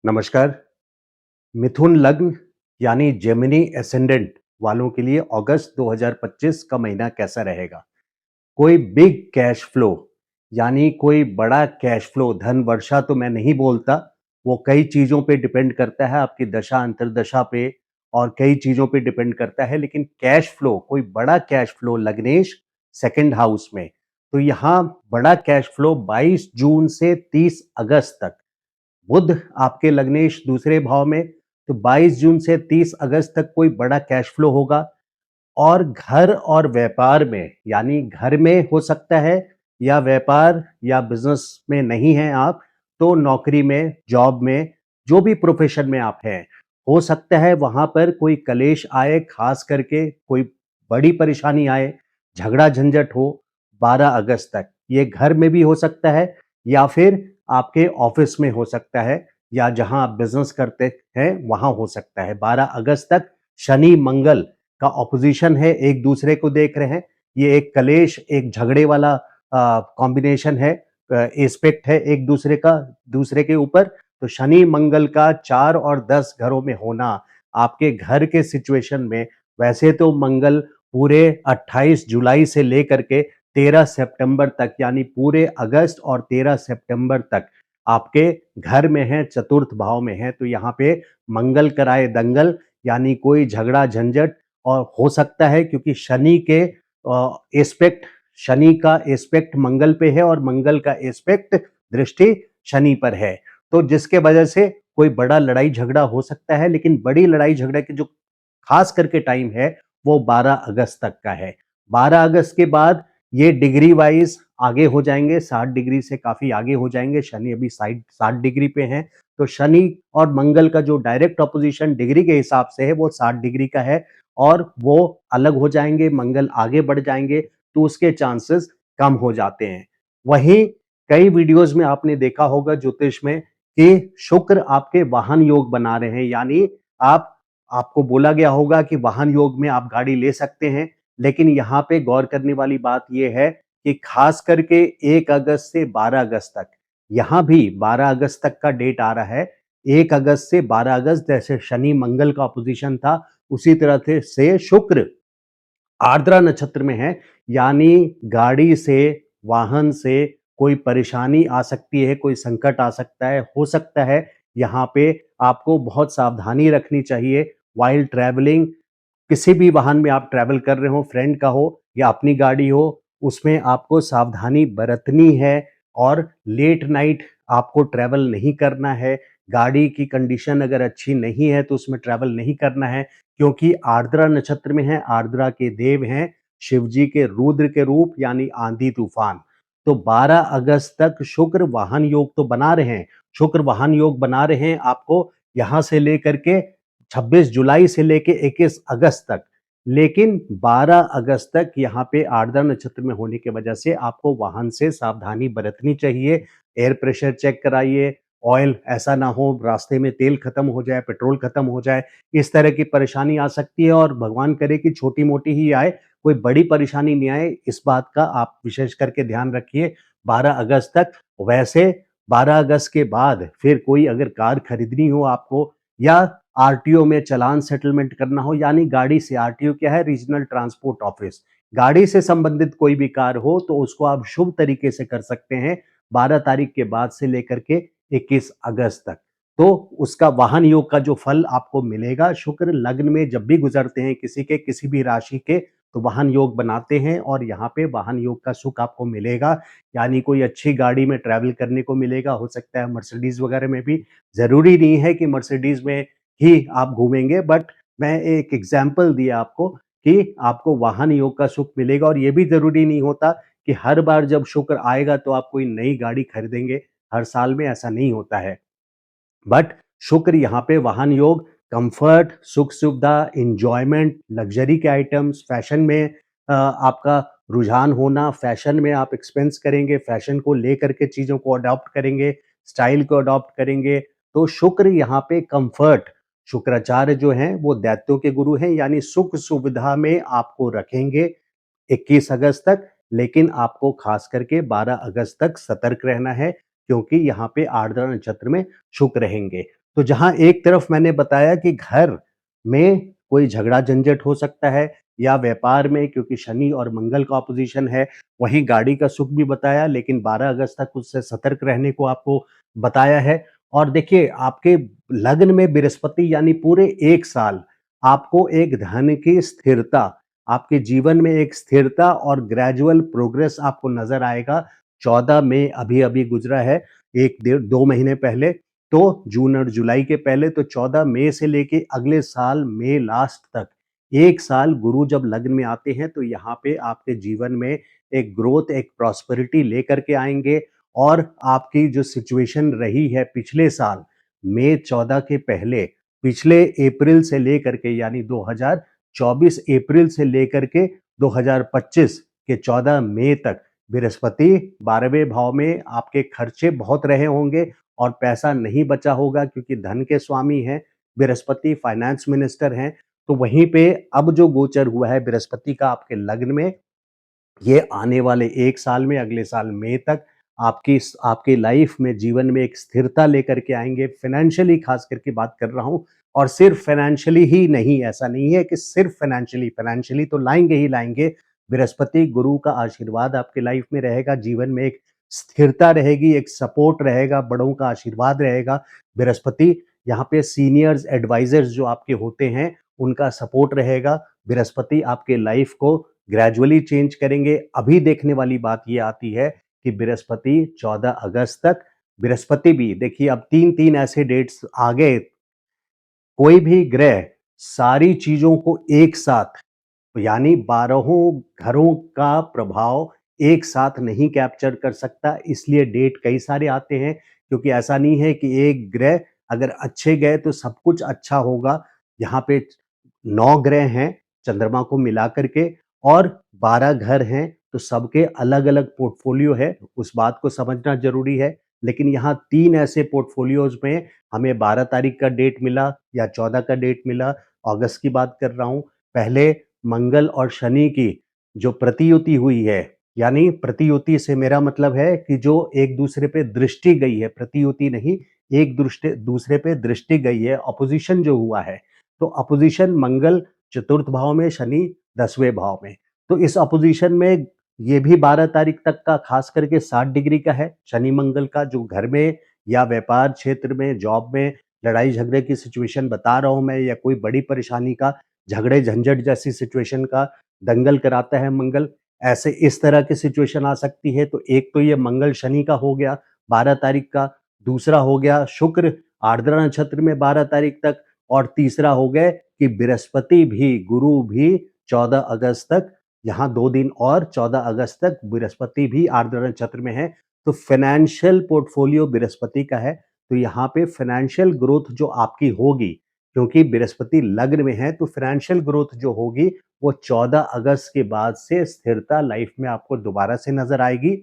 नमस्कार। मिथुन लग्न यानी जेमिनी एसेंडेंट वालों के लिए अगस्त 2025 का महीना कैसा रहेगा? कोई बिग कैश फ्लो यानी कोई बड़ा कैश फ्लो, धन वर्षा तो मैं नहीं बोलता, वो कई चीज़ों पे डिपेंड करता है, आपकी दशा अंतर्दशा पे और कई चीज़ों पे डिपेंड करता है, लेकिन कैश फ्लो, कोई बड़ा कैश फ्लो लग्नेश सेकंड हाउस में, तो यहाँ बड़ा कैश फ्लो 22 जून से 30 अगस्त तक। बुध आपके लग्नेश दूसरे भाव में, तो 22 जून से 30 अगस्त तक कोई बड़ा कैश फ्लो होगा। और घर और व्यापार में, यानी घर में हो सकता है या व्यापार या बिजनेस में नहीं है आप, तो नौकरी में, जॉब में, जो भी प्रोफेशन में आप हैं, हो सकता है वहां पर कोई कलेश आए, खास करके कोई बड़ी परेशानी आए, झगड़ा झंझट हो 12 अगस्त तक। ये घर में भी हो सकता है या फिर आपके ऑफिस में हो सकता है या जहां आप बिजनेस करते हैं वहां हो सकता है। 12 अगस्त तक शनि मंगल का ऑपोजिशन है, एक दूसरे को देख रहे हैं। ये एक कलेश, एक झगड़े वाला कॉम्बिनेशन है, एस्पेक्ट है एक दूसरे का दूसरे के ऊपर। तो शनि मंगल का 4 और 10 घरों में होना आपके घर के सिचुएशन में, वैसे तो मंगल पूरे 28 जुलाई से लेकर के 13 सितंबर तक, यानी पूरे अगस्त और 13 सितंबर तक आपके घर में है, चतुर्थ भाव में है। तो यहाँ पे मंगल कराए दंगल, यानी कोई झगड़ा झंझट और हो सकता है, क्योंकि शनि के एस्पेक्ट, शनि का एस्पेक्ट मंगल पे है और मंगल का एस्पेक्ट दृष्टि शनि पर है, तो जिसके वजह से कोई बड़ा लड़ाई झगड़ा हो सकता है। लेकिन बड़ी लड़ाई झगड़ा की जो खास करके टाइम है वो 12 अगस्त तक का है। 12 अगस्त के बाद ये डिग्री वाइज आगे हो जाएंगे, 60 डिग्री से काफी आगे हो जाएंगे। शनि अभी 60 डिग्री पे हैं, तो शनि और मंगल का जो डायरेक्ट ऑपोजिशन डिग्री के हिसाब से है वो 60 डिग्री का है और वो अलग हो जाएंगे, मंगल आगे बढ़ जाएंगे, तो उसके चांसेस कम हो जाते हैं। वहीं कई वीडियोस में आपने देखा होगा ज्योतिष में कि शुक्र आपके वाहन योग बना रहे हैं, यानी आप आपको बोला गया होगा कि वाहन योग में आप गाड़ी ले सकते हैं। लेकिन यहाँ पे गौर करने वाली बात यह है कि खास करके 1 अगस्त से 12 अगस्त तक, यहाँ भी 12 अगस्त तक का डेट आ रहा है। 1 अगस्त से 12 अगस्त जैसे शनि मंगल का अपोजिशन था, उसी तरह से शुक्र आर्द्रा नक्षत्र में है, यानी गाड़ी से, वाहन से कोई परेशानी आ सकती है, कोई संकट आ सकता है, हो सकता है यहाँ पे आपको बहुत सावधानी रखनी चाहिए वाइल ट्रैवलिंग। किसी भी वाहन में आप ट्रैवल कर रहे हो, फ्रेंड का हो या अपनी गाड़ी हो, उसमें आपको सावधानी बरतनी है और लेट नाइट आपको ट्रैवल नहीं करना है। गाड़ी की कंडीशन अगर अच्छी नहीं है तो उसमें ट्रैवल नहीं करना है, क्योंकि आर्द्रा नक्षत्र में है, आर्द्रा के देव हैं शिव जी के रुद्र के रूप, यानी आंधी तूफान। तो 12 अगस्त तक शुक्र वाहन योग तो बना रहे हैं, शुक्र वाहन योग बना रहे हैं आपको यहां से लेकर के 26 जुलाई से लेके 21 अगस्त तक। लेकिन 12 अगस्त तक यहाँ पे आर्द्रा नक्षत्र में होने की वजह से आपको वाहन से सावधानी बरतनी चाहिए। एयर प्रेशर चेक कराइए, ऑयल ऐसा ना हो रास्ते में तेल खत्म हो जाए, पेट्रोल खत्म हो जाए, इस तरह की परेशानी आ सकती है। और भगवान करे कि छोटी मोटी ही आए, कोई बड़ी परेशानी नहीं आए, इस बात का आप विशेष करके ध्यान रखिए 12 अगस्त तक। वैसे 12 अगस्त के बाद फिर कोई अगर कार खरीदनी हो आपको या आरटीओ में चालान सेटलमेंट करना हो, यानी गाड़ी से, आरटीओ क्या है, रीजनल ट्रांसपोर्ट ऑफिस, गाड़ी से संबंधित कोई भी कार हो तो उसको आप शुभ तरीके से कर सकते हैं 12 तारीख के बाद से लेकर के 21 अगस्त तक। तो उसका वाहन योग का जो फल आपको मिलेगा, शुक्र लग्न में जब भी गुजरते हैं किसी के, किसी भी राशि के, तो वाहन योग बनाते हैं और यहाँ पे वाहन योग का सुख आपको मिलेगा। यानी कोई अच्छी गाड़ी में ट्रैवल करने को मिलेगा, हो सकता है मर्सिडीज वगैरह में भी, जरूरी नहीं है कि मर्सिडीज में ही आप घूमेंगे, बट मैं एक एग्जाम्पल दिया आपको कि आपको वाहन योग का सुख मिलेगा। और ये भी जरूरी नहीं होता कि हर बार जब शुक्र आएगा तो आप कोई नई गाड़ी खरीदेंगे, हर साल में ऐसा नहीं होता है। बट शुक्र यहाँ पे वाहन योग, कंफर्ट, सुख सुविधा, इंजॉयमेंट, लग्जरी के आइटम्स, फैशन में आपका रुझान होना, फैशन में आप एक्सपेंस करेंगे, फैशन को लेकर के चीज़ों को अडॉप्ट करेंगे, स्टाइल को अडॉप्ट करेंगे। तो शुक्र यहाँ पे कंफर्ट, शुक्राचार्य जो हैं वो दैत्यों के गुरु हैं, यानी सुख सुविधा में आपको रखेंगे 21 अगस्त तक। लेकिन आपको खास करके 12 अगस्त तक सतर्क रहना है, क्योंकि यहाँ पे आर्द्रा नक्षत्र में शुक्र रहेंगे। तो जहाँ एक तरफ मैंने बताया कि घर में कोई झगड़ा-झंझट हो सकता है या व्यापार में क्योंकि शनि और मंगल का ऑपोज़िशन है, वहीं गाड़ी का सुख भी बताया लेकिन 12 अगस्त तक उससे सतर्क रहने को आपको बताया है। और देखिए आपके लग्न में बृहस्पति यानी पूरे 1 साल आपको एक धन की स्थिरता, आपके जीवन में एक स्थिरता और ग्रेजुअल प्रोग्रेस आपको नज़र आएगा। 14 मई अभी-अभी गुज़रा है, 1 डेढ़ 2 महीने पहले, तो जून और जुलाई के पहले तो 14 मई से लेके अगले साल मई लास्ट तक 1 साल गुरु जब लग्न में आते हैं तो यहाँ पे आपके जीवन में एक ग्रोथ, एक प्रॉस्पेरिटी लेकर के आएँगे और आपकी जो सिचुएशन रही है पिछले साल मई 14 के पहले, पिछले अप्रैल से लेकर के यानी 2024 अप्रैल से लेकर के 2025 के 14 मई तक बृहस्पति 12वें भाव में आपके खर्चे बहुत रहे होंगे और पैसा नहीं बचा होगा क्योंकि धन के स्वामी हैं, बृहस्पति फाइनेंस मिनिस्टर हैं। तो वहीं पे अब जो गोचर हुआ है बृहस्पति का आपके लग्न में, ये आने वाले 1 साल में अगले साल मई तक आपकी लाइफ में जीवन में एक स्थिरता लेकर के आएँगे। फ़ाइनेंशियली ख़ास करके बात कर रहा हूँ और सिर्फ़ फ़ाइनेंशियली ही नहीं, ऐसा नहीं है कि सिर्फ़ फ़ाइनेंशियली तो लाएँगे ही लाएँगे। बृहस्पति गुरु का आशीर्वाद आपकी लाइफ में रहेगा, जीवन में एक स्थिरता रहेगी, एक सपोर्ट रहेगा, बड़ों का आशीर्वाद रहेगा। बृहस्पति यहाँ पे सीनियर्स, एडवाइज़र्स जो आपके होते हैं, उनका सपोर्ट रहेगा। बृहस्पति आपके लाइफ को ग्रेजुअली चेंज करेंगे। अभी देखने वाली बात ये आती है कि बृहस्पति 14 अगस्त तक, बृहस्पति भी देखिए अब 3-3 ऐसे डेट्स आ गए, कोई भी ग्रह सारी चीज़ों को एक साथ यानी बारहों घरों का प्रभाव एक साथ नहीं कैप्चर कर सकता, इसलिए डेट कई सारे आते हैं क्योंकि ऐसा नहीं है कि एक ग्रह अगर अच्छे गए तो सब कुछ अच्छा होगा। यहाँ पे 9 ग्रह हैं चंद्रमा को मिला करके और 12 घर हैं, तो सबके अलग-अलग पोर्टफोलियो है, उस बात को समझना ज़रूरी है। लेकिन यहाँ 3 ऐसे पोर्टफोलियोज़ में हमें 12 तारीख का डेट मिला या 14 का डेट मिला, अगस्त की बात कर रहा हूँ। पहले मंगल और शनि की जो प्रतियुति हुई है, यानी प्रतियुति से मेरा मतलब है कि जो एक दूसरे पे दृष्टि गई है, प्रतियुति नहीं, एक दूसरे पे दृष्टि गई है, अपोजिशन जो हुआ है, तो अपोजिशन मंगल चतुर्थ भाव में, शनि 10वें भाव में। तो इस अपोजिशन में ये भी 12 तारीख तक का खास करके 60 डिग्री का है, शनि मंगल का, जो घर में या व्यापार क्षेत्र में, जॉब में लड़ाई झगड़े की सिचुएशन बता रहा हूँ मैं या कोई बड़ी परेशानी का, झगड़े झंझट जैसी सिचुएशन का दंगल कराता है मंगल, ऐसे इस तरह की सिचुएशन आ सकती है। तो एक तो ये मंगल शनि का हो गया 12 तारीख का, दूसरा हो गया शुक्र आर्द्रा नक्षत्र में 12 तारीख तक और तीसरा हो गए कि बृहस्पति भी, गुरु भी 14 अगस्त तक, यहाँ 2 दिन और 14 अगस्त तक बृहस्पति भी आर्द्रा नक्षत्र में है। तो फाइनेंशियल पोर्टफोलियो बृहस्पति का है, तो यहाँ पे फाइनेंशियल ग्रोथ जो आपकी होगी, क्योंकि बृहस्पति लग्न में है तो फाइनेंशियल ग्रोथ जो होगी वो 14 अगस्त के बाद से स्थिरता लाइफ में आपको दोबारा से नजर आएगी।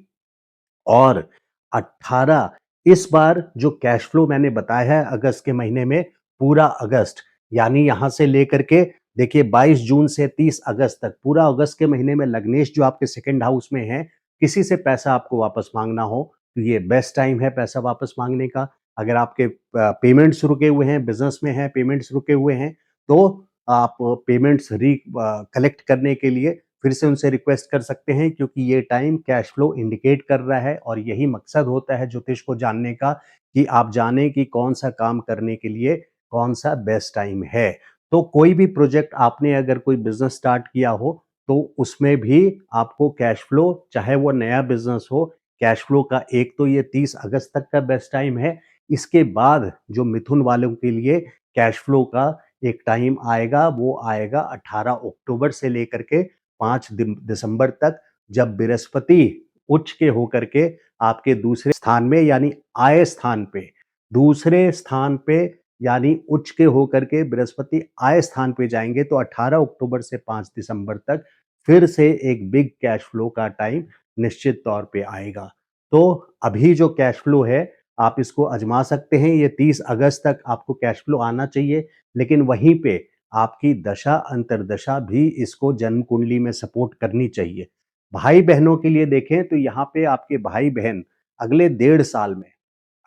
और 18 इस बार जो कैश फ्लो मैंने बताया है अगस्त के महीने में, पूरा अगस्त यानी यहाँ से लेकर के देखिए 22 जून से 30 अगस्त तक पूरा अगस्त के महीने में लग्नेश जो आपके सेकंड हाउस में है, किसी से पैसा आपको वापस मांगना हो तो ये बेस्ट टाइम है पैसा वापस मांगने का। अगर आपके पेमेंट्स रुके हुए हैं, बिजनेस में हैं, पेमेंट्स रुके हुए हैं, तो आप पेमेंट्स कलेक्ट करने के लिए फिर से उनसे रिक्वेस्ट कर सकते हैं क्योंकि ये टाइम कैश फ्लो इंडिकेट कर रहा है और यही मकसद होता है ज्योतिष को जानने का कि आप जानें कि कौन सा काम करने के लिए कौन सा बेस्ट टाइम है। तो कोई भी प्रोजेक्ट आपने अगर कोई बिजनेस स्टार्ट किया हो तो उसमें भी आपको कैश फ्लो, चाहे वो नया बिजनेस हो, कैश फ्लो का एक तो ये 30 अगस्त तक का बेस्ट टाइम है। इसके बाद जो मिथुन वालों के लिए कैश फ्लो का एक टाइम आएगा, वो आएगा 18 अक्टूबर से लेकर के 5 दिसंबर तक, जब बृहस्पति उच्च के होकर के आपके दूसरे स्थान में यानी आय स्थान पे, दूसरे स्थान पे यानी उच्च के होकर के बृहस्पति आय स्थान पे जाएंगे तो 18 अक्टूबर से 5 दिसंबर तक फिर से एक बिग कैश फ्लो का टाइम निश्चित तौर पे आएगा। तो अभी जो कैश फ्लो है आप इसको आजमा सकते हैं, ये 30 अगस्त तक आपको कैश फ्लो आना चाहिए, लेकिन वहीं पे आपकी दशा अंतर्दशा भी इसको जन्म कुंडली में सपोर्ट करनी चाहिए। भाई बहनों के लिए देखें तो यहाँ पे आपके भाई बहन अगले 1.5 साल में,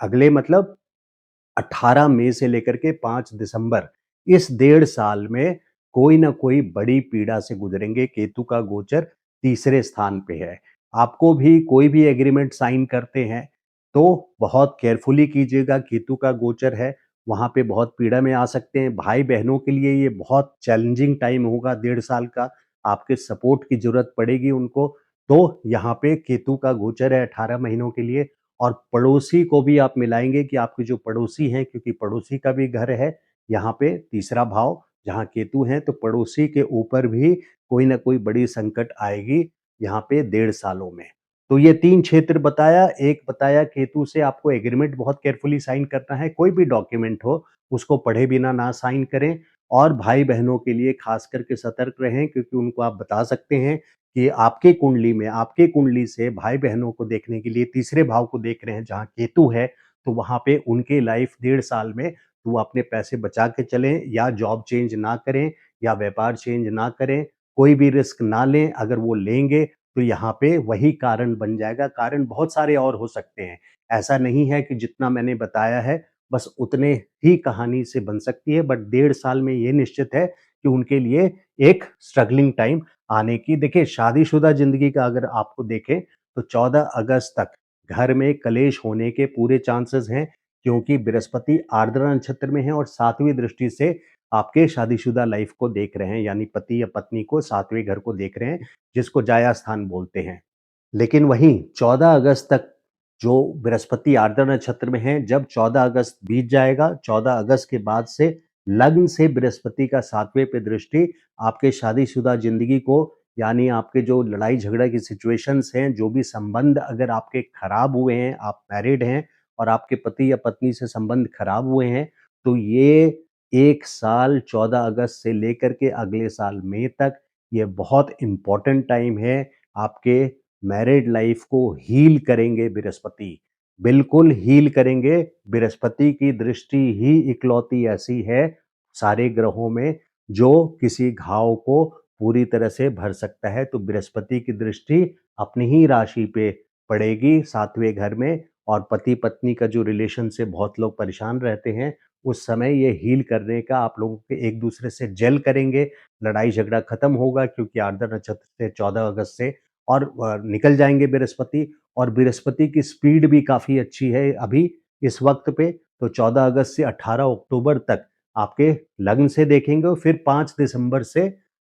अगले मतलब 18 मई से लेकर के 5 दिसंबर, इस डेढ़ साल में कोई ना कोई बड़ी पीड़ा से गुजरेंगे। केतु का गोचर तीसरे स्थान पे है। आपको भी कोई भी एग्रीमेंट साइन करते हैं तो बहुत केयरफुली कीजिएगा। केतु का गोचर है, वहाँ पे बहुत पीड़ा में आ सकते हैं। भाई बहनों के लिए ये बहुत चैलेंजिंग टाइम होगा डेढ़ साल का। आपके सपोर्ट की जरूरत पड़ेगी उनको। तो यहाँ पे केतु का गोचर है 18 महीनों के लिए। और पड़ोसी को भी आप मिलाएंगे कि आपके जो पड़ोसी हैं, क्योंकि पड़ोसी का भी घर है यहाँ पे तीसरा भाव जहाँ केतु है, तो पड़ोसी के ऊपर भी कोई ना कोई बड़ी संकट आएगी यहाँ पे डेढ़ सालों में। तो ये तीन क्षेत्र बताया। एक बताया केतु से आपको एग्रीमेंट बहुत केयरफुली साइन करना है। कोई भी डॉक्यूमेंट हो उसको पढ़े बिना ना साइन करें। और भाई बहनों के लिए खास करके सतर्क रहें, क्योंकि उनको आप बता सकते हैं कि आपके कुंडली से भाई बहनों को देखने के लिए तीसरे भाव को देख रहे हैं जहाँ केतु है। तो वहां पे उनके लाइफ डेढ़ साल में तो वो अपने पैसे बचा के चलें, या जॉब चेंज ना करें, या व्यापार चेंज ना करें, कोई भी रिस्क ना लें। अगर वो लेंगे तो यहाँ पे वही कारण बन जाएगा। कारण बहुत सारे और हो सकते हैं। ऐसा नहीं है कि जितना मैंने बताया है बस उतने ही कहानी से बन सकती है। बट डेढ़ साल में ये निश्चित है कि उनके लिए एक स्ट्रगलिंग टाइम आने की। देखिए, शादीशुदा जिंदगी का अगर आपको देखें तो 14 अगस्त तक घर में कलेश होने के पूरे चांसेस हैं, क्योंकि बृहस्पति आर्द्रा नक्षत्र में है और सातवीं दृष्टि से आपके शादीशुदा लाइफ को देख रहे हैं, यानी पति या पत्नी को सातवें घर को देख रहे हैं, जिसको जाया स्थान बोलते हैं। लेकिन वहीं 14 अगस्त तक जो बृहस्पति आर्द्रा नक्षत्र में है, जब 14 अगस्त बीत जाएगा, 14 अगस्त के बाद से लग्न से बृहस्पति का सातवें पे दृष्टि आपके शादीशुदा जिंदगी को, यानी आपके जो लड़ाई झगड़ा की सिचुएशंस हैं, जो भी संबंध अगर आपके खराब हुए हैं, आप मैरिड हैं और आपके पति या पत्नी से संबंध खराब हुए हैं, तो ये 1 साल 14 अगस्त से लेकर के अगले साल मई तक ये बहुत इम्पोर्टेंट टाइम है। आपके मैरिड लाइफ को हील करेंगे बृहस्पति, बिल्कुल हील करेंगे। बृहस्पति की दृष्टि ही इकलौती ऐसी है सारे ग्रहों में जो किसी घाव को पूरी तरह से भर सकता है। तो बृहस्पति की दृष्टि अपनी ही राशि पे पड़ेगी सातवें घर में। और पति पत्नी का जो रिलेशन से बहुत लोग परेशान रहते हैं, उस समय ये हील करने का आप लोगों के एक दूसरे से जेल करेंगे। लड़ाई झगड़ा खत्म होगा, क्योंकि आर्द्रा नक्षत्र से 14 अगस्त से और निकल जाएंगे बृहस्पति। और बृहस्पति की स्पीड भी काफ़ी अच्छी है अभी इस वक्त पे। तो 14 अगस्त से 18 अक्टूबर तक आपके लग्न से देखेंगे, और फिर 5 दिसंबर से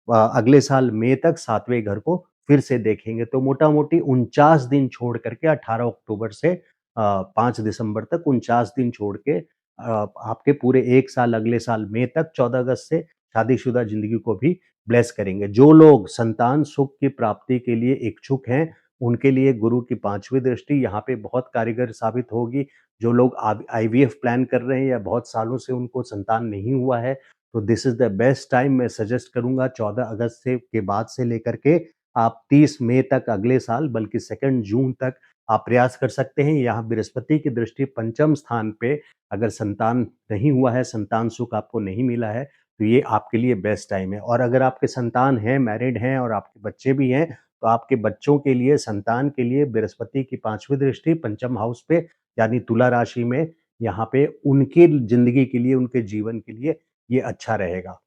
अगले साल मई तक सातवें घर को फिर से देखेंगे। तो मोटा मोटी 49 दिन छोड़ करके 18 अक्टूबर से 5 दिसंबर तक 49 दिन छोड़ के आपके पूरे एक साल अगले साल मई तक 14 अगस्त से शादीशुदा जिंदगी को भी ब्लेस करेंगे। जो लोग संतान सुख की प्राप्ति के लिए इच्छुक हैं, उनके लिए गुरु की पांचवी दृष्टि यहाँ पे बहुत कारगर साबित होगी। जो लोग आईवीएफ प्लान कर रहे हैं या बहुत सालों से उनको संतान नहीं हुआ है, तो this is the best time. मैं सजेस्ट करूंगा 14 अगस्त से के बाद से लेकर के आप 30 मई तक अगले साल, बल्कि 2 जून तक आप प्रयास कर सकते हैं। यहाँ बृहस्पति की दृष्टि पंचम स्थान पे, अगर संतान नहीं हुआ है, संतान सुख आपको नहीं मिला है, तो ये आपके लिए बेस्ट टाइम है। और अगर आपके संतान हैं, मैरिड हैं और आपके बच्चे भी हैं, तो आपके बच्चों के लिए, संतान के लिए बृहस्पति की पांचवी दृष्टि पंचम हाउस पे, यानी तुला राशि में, यहाँ पे उनकी जिंदगी के लिए, उनके जीवन के लिए ये अच्छा रहेगा।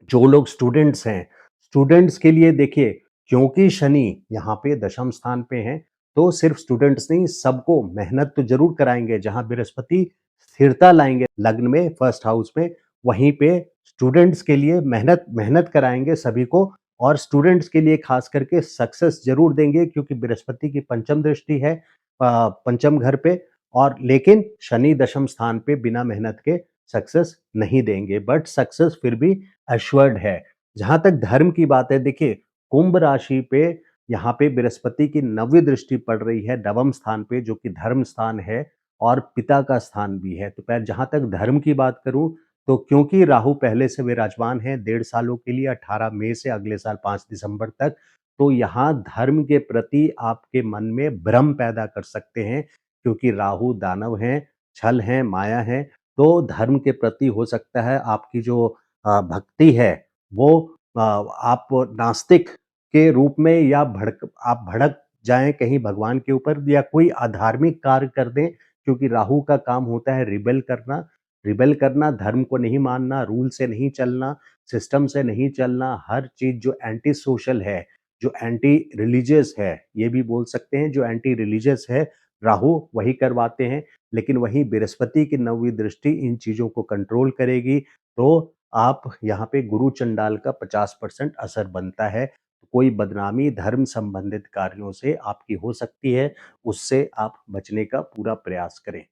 जो लोग स्टूडेंट्स हैं, स्टूडेंट्स के लिए देखिए, क्योंकि शनि यहाँ पे दशम स्थान पे हैं, तो सिर्फ स्टूडेंट्स नहीं, सबको मेहनत तो जरूर कराएंगे। जहाँ बृहस्पति स्थिरता लाएंगे लग्न में, फर्स्ट हाउस में, वहीं पे स्टूडेंट्स के लिए मेहनत मेहनत कराएंगे सभी को। और स्टूडेंट्स के लिए खास करके सक्सेस जरूर देंगे, क्योंकि बृहस्पति की पंचम दृष्टि है पंचम घर पे। और लेकिन शनि दशम स्थान पे बिना मेहनत के सक्सेस नहीं देंगे, बट सक्सेस फिर भी एश्योर्ड है। जहां तक धर्म की बात है, देखिए, कुंभ राशि पे यहाँ पे बृहस्पति की नवी दृष्टि पड़ रही है नवम स्थान पे, जो कि धर्म स्थान है और पिता का स्थान भी है। तो मैं जहां तक धर्म की बात करूं, तो क्योंकि राहु पहले से विराजमान है 1.5 सालों के लिए, 18 मई से अगले साल 5 दिसंबर तक, तो यहाँ धर्म के प्रति आपके मन में भ्रम पैदा कर सकते हैं, क्योंकि राहु दानव हैं, छल हैं, माया है। तो धर्म के प्रति हो सकता है आपकी जो भक्ति है वो आप नास्तिक के रूप में, या आप भड़क जाएं कहीं भगवान के ऊपर, या कोई अधार्मिक कार्य कर दें क्योंकि राहु का काम होता है रिबेल करना, धर्म को नहीं मानना, रूल से नहीं चलना, सिस्टम से नहीं चलना, हर चीज़ जो एंटी सोशल है, जो एंटी रिलीजियस है, ये भी बोल सकते हैं, जो एंटी रिलीजियस है, राहु वही करवाते हैं। लेकिन वहीं बृहस्पति की 9वीं दृष्टि इन चीज़ों को कंट्रोल करेगी, तो आप यहाँ पे गुरु चंडाल का 50% असर बनता है। कोई बदनामी धर्म संबंधित कार्यों से आपकी हो सकती है, उससे आप बचने का पूरा प्रयास करें।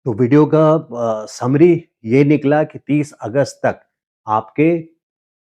तो वीडियो का समरी ये निकला कि 30 अगस्त तक आपके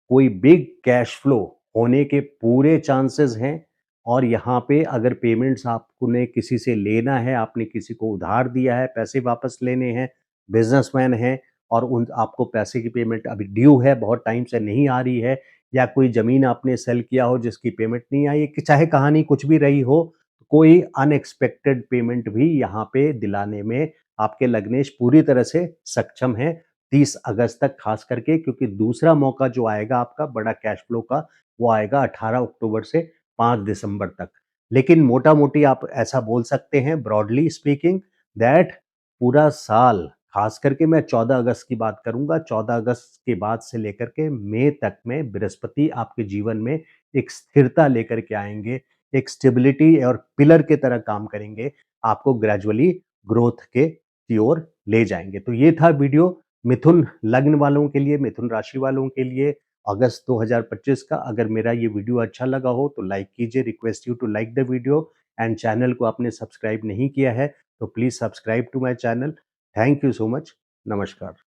कोई बिग कैश फ्लो होने के पूरे चांसेस हैं और यहाँ पे अगर पेमेंट्स आपने किसी से लेना है, आपने किसी को उधार दिया है, पैसे वापस लेने हैं, बिजनेसमैन हैं और उन आपको पैसे की पेमेंट अभी ड्यू है, बहुत टाइम से नहीं आ रही है या कोई ज़मीन आपने सेल किया हो जिसकी पेमेंट नहीं आई है, कि चाहे कहानी कुछ भी रही हो, कोई अनएक्सपेक्टेड पेमेंट भी यहाँ पे दिलाने में आपके लग्नेश पूरी तरह से सक्षम हैं 30 अगस्त तक, खास करके क्योंकि दूसरा मौका जो आएगा आपका बड़ा कैश फ्लो का, वो आएगा 18 अक्टूबर से 5 दिसंबर तक। लेकिन मोटा-मोटी आप ऐसा बोल सकते हैं ब्रॉडली स्पीकिंग दैट पूरा साल, खास करके मैं 14 अगस्त की बात करूँगा, 14 अगस्त के बाद से लेकर के मई तक में बृहस्पति आपके जीवन में एक स्थिरता लेकर के आएँगे, एक स्टेबिलिटी और पिलर की तरह काम करेंगे, आपको ग्रेजुअली ग्रोथ की ओर ले जाएँगे। तो ये था वीडियो मिथुन लग्न वालों के लिए, मिथुन राशि वालों के लिए अगस्त 2025 का। अगर मेरा ये वीडियो अच्छा लगा हो तो लाइक कीजिए, request you to like the video and channel को आपने सब्सक्राइब नहीं किया है तो please subscribe to my channel. Thank you so much. नमस्कार।